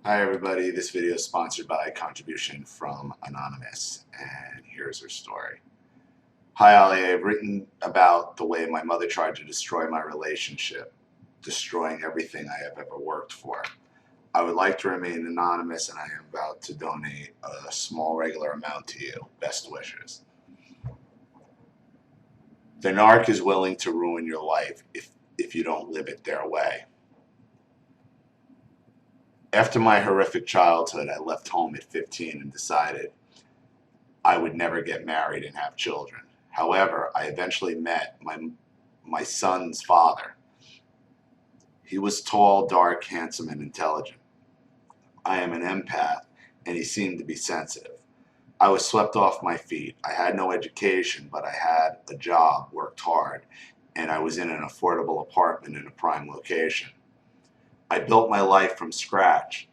Hi everybody, this video is sponsored by a contribution from Anonymous, and here's her story. Hi Ollie, I've written about the way my mother tried to destroy my relationship, destroying everything I have ever worked for. I would like to remain anonymous, and I am about to donate a small regular amount to you. Best wishes. The narc is willing to ruin your life if you don't live it their way. After my horrific childhood, I left home at 15 and decided I would never get married and have children. However, I eventually met my son's father. He was tall, dark, handsome, and intelligent. I am an empath, and he seemed to be sensitive. I was swept off my feet. I had no education, but I had a job, worked hard, and I was in an affordable apartment in a prime location. I built my life from scratch,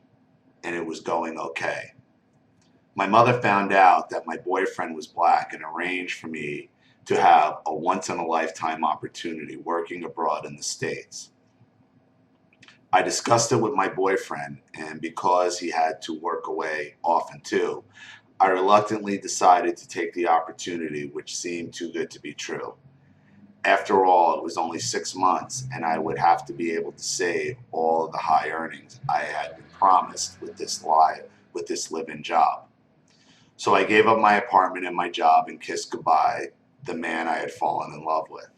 and it was going okay. My mother found out that my boyfriend was black and arranged for me to have a once-in-a-lifetime opportunity working abroad in the States. I discussed it with my boyfriend, and because he had to work away often too, I reluctantly decided to take the opportunity, which seemed too good to be true. After all, it was only 6 months, and I would have to be able to save all of the high earnings I had been promised with this live-in job. So I gave up my apartment and my job and kissed goodbye the man I had fallen in love with.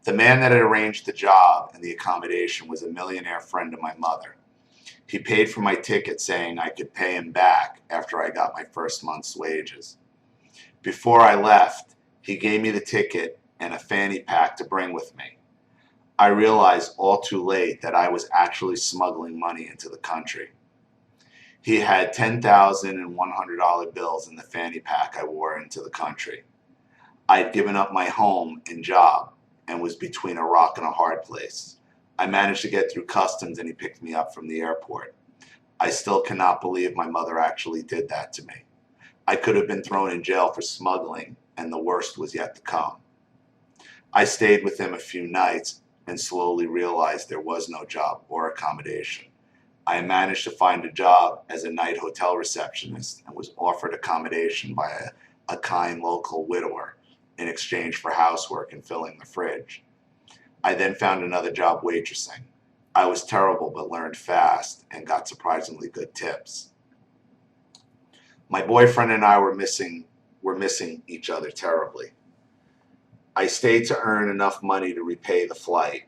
The man that had arranged the job and the accommodation was a millionaire friend of my mother. He paid for my ticket, saying I could pay him back after I got my first month's wages. Before I left, he gave me the ticket and a fanny pack to bring with me. I realized all too late that I was actually smuggling money into the country. He had $10,000 and $100 bills in the fanny pack I wore into the country. I'd given up my home and job and was between a rock and a hard place. I managed to get through customs and he picked me up from the airport. I still cannot believe my mother actually did that to me. I could have been thrown in jail for smuggling, and the worst was yet to come. I stayed with him a few nights and slowly realized there was no job or accommodation. I managed to find a job as a night hotel receptionist and was offered accommodation by a kind local widower in exchange for housework and filling the fridge. I then found another job waitressing. I was terrible but learned fast and got surprisingly good tips. My boyfriend and I were missing each other terribly. I stayed to earn enough money to repay the flight.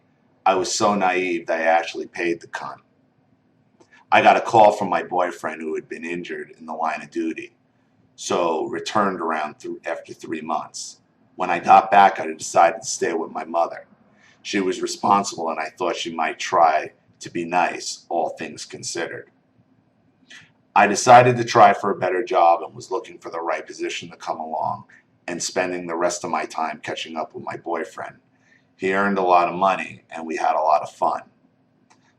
I was so naive that I actually paid the cunt. I got a call from my boyfriend who had been injured in the line of duty, so returned after 3 months. When I got back, I decided to stay with my mother. She was responsible, and I thought she might try to be nice, all things considered. I decided to try for a better job and was looking for the right position to come along and spending the rest of my time catching up with my boyfriend. He earned a lot of money, and we had a lot of fun.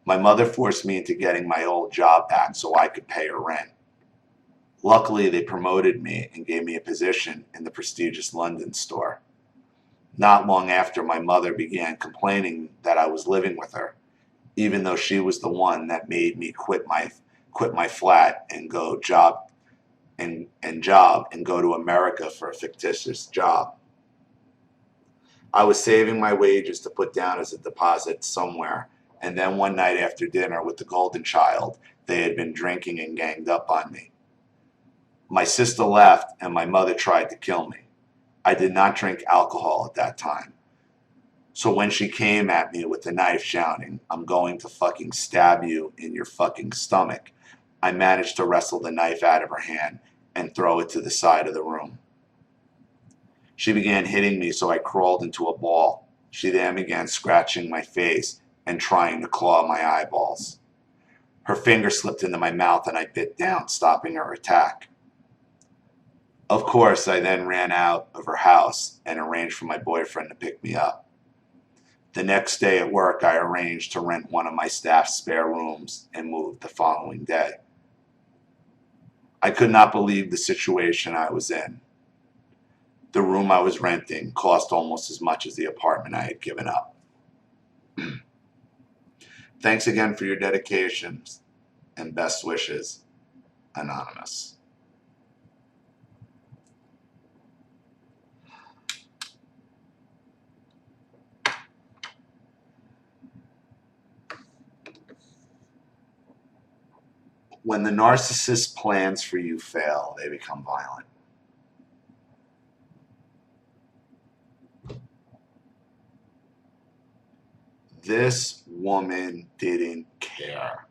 My mother forced me into getting my old job back so I could pay her rent. Luckily, they promoted me and gave me a position in the prestigious London store. Not long after, my mother began complaining that I was living with her, even though she was the one that made me quit my flat and go to America for a fictitious job. I was saving my wages to put down as a deposit somewhere, and then one night after dinner with the golden child, they had been drinking and ganged up on me. My sister left, and my mother tried to kill me. I did not drink alcohol at that time. So when she came at me with a knife shouting, "I'm going to fucking stab you in your fucking stomach," I managed to wrestle the knife out of her hand and throw it to the side of the room. She began hitting me, so I crawled into a ball. She then began scratching my face and trying to claw my eyeballs. Her finger slipped into my mouth and I bit down, stopping her attack. Of course, I then ran out of her house and arranged for my boyfriend to pick me up. The next day at work, I arranged to rent one of my staff's spare rooms and moved the following day. I could not believe the situation I was in. The room I was renting cost almost as much as the apartment I had given up. Thanks again for your dedication. and best wishes, Anonymous. When the narcissist's plans for you fail, they become violent. This woman didn't care.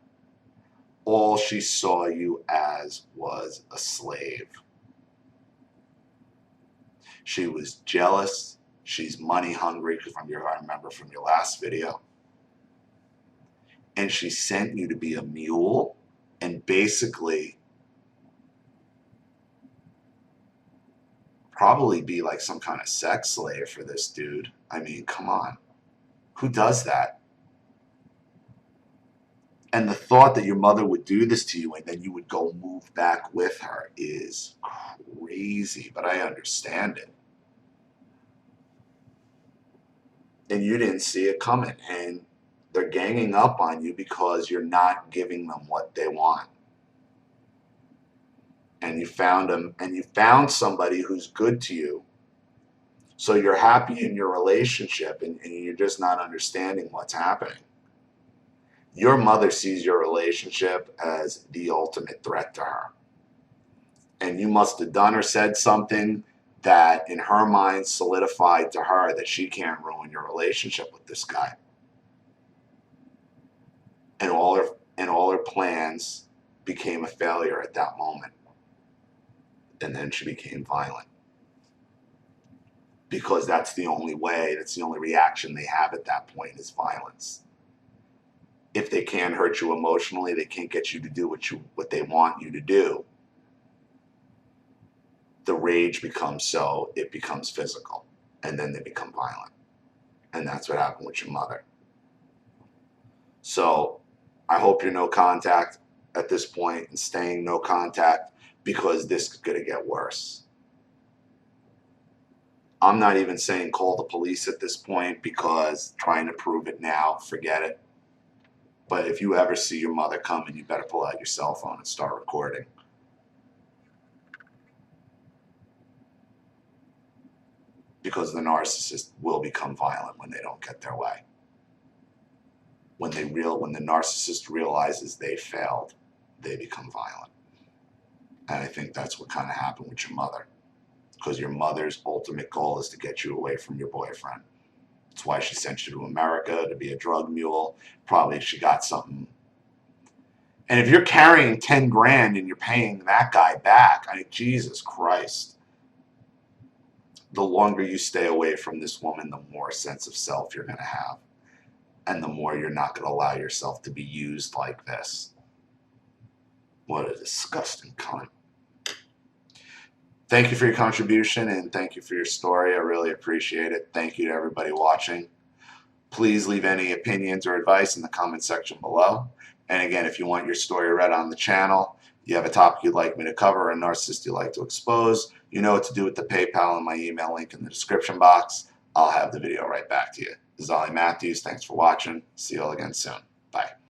All she saw you as was a slave. She was jealous. She's money hungry, I remember from your last video. And she sent you to be a mule and basically probably be like some kind of sex slave for this dude. I mean, come on. Who does that? And the thought that your mother would do this to you and then you would go move back with her is crazy, but I understand it. And you didn't see it coming, and they're ganging up on you because you're not giving them what they want. And you found them, and you found somebody who's good to you. So you're happy in your relationship, and you're just not understanding what's happening. Your mother sees your relationship as the ultimate threat to her. And you must have done or said something that in her mind solidified to her that she can't ruin your relationship with this guy. And all her plans became a failure at that moment. And then she became violent. Because that's the only way, that's the only reaction they have at that point is violence. If they can't hurt you emotionally, they can't get you to do what they want you to do. The rage becomes it becomes physical, and then they become violent. And that's what happened with your mother. So I hope you're no contact at this point and staying no contact, because this is going to get worse. I'm not even saying call the police at this point, because trying to prove it now, forget it. But if you ever see your mother coming, you better pull out your cell phone and start recording. Because the narcissist will become violent when they don't get their way. When the narcissist realizes they failed, they become violent. And I think that's what kind of happened with your mother. Because your mother's ultimate goal is to get you away from your boyfriend. That's why she sent you to America, to be a drug mule. Probably she got something. And if you're carrying 10 grand and you're paying that guy back, I mean, Jesus Christ. The longer you stay away from this woman, the more sense of self you're going to have. And the more you're not going to allow yourself to be used like this. What a disgusting cunt. Thank you for your contribution, and thank you for your story. I really appreciate it. Thank you to everybody watching. Please leave any opinions or advice in the comment section below. And again, if you want your story read on the channel, you have a topic you'd like me to cover, a narcissist you'd like to expose, you know what to do with the PayPal and my email link in the description box. I'll have the video right back to you. This is Ollie Matthews. Thanks for watching. See you all again soon. Bye.